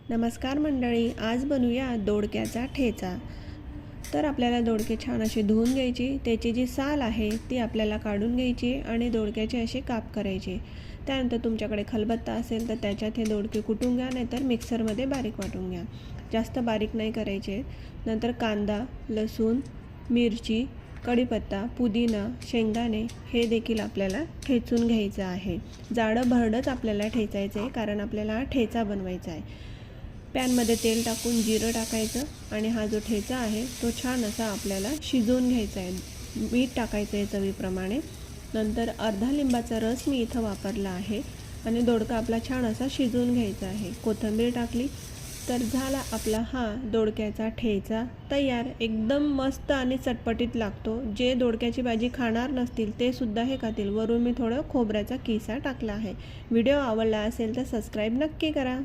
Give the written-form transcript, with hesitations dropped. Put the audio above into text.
नमस्कार मंडळी, आज बनवूया दोडक्याचा ठेचा। तर आपल्याला दोडके छान असे धुवून घ्यायची, त्याची जी साल आहे ती आपल्याला काढून घ्यायची आणि दोडक्याचे असे काप करायचे। त्यानंतर तुमच्याकडे खलबत्ता असेल तर त्याच्यात हे दोडके कुटून घ्या, नाहीतर मिक्सरमध्ये बारीक वाटून घ्या। जास्त बारीक नाही करायचे। नंतर कांदा, लसूण, मिरची, कढीपत्ता, पुदिना, शेंगदाणे हे देखील आपल्याला ठेचून घ्यायचं आहे। जाडं भरडच आपल्याला ठेचायचं आहे, कारण आपल्याला ठेचा बनवायचा आहे। पॅनमध्ये तेल टाकून जिरं टाकायचं आणि हा जो ठेचा आहे तो छान असा आपल्याला शिजवून घ्यायचा आहे। मीठ टाकायचं आहे चवीप्रमाणे। नंतर अर्धा लिंबाचा रस मी इथं वापरला आहे आणि दोडका आपला छान असा शिजवून घ्यायचा आहे। कोथिंबीर टाकली तर झाला आपला हा दोडक्याचा ठेचा तयार। एकदम मस्त आणि चटपटीत लागतो। जे दोडक्याची भाजी खाणार नसतील ते सुद्धा हे खातील। वरून मी थोडं खोबऱ्याचा किसा टाकला आहे। व्हिडिओ आवडला असेल तर सबस्क्राईब नक्की करा।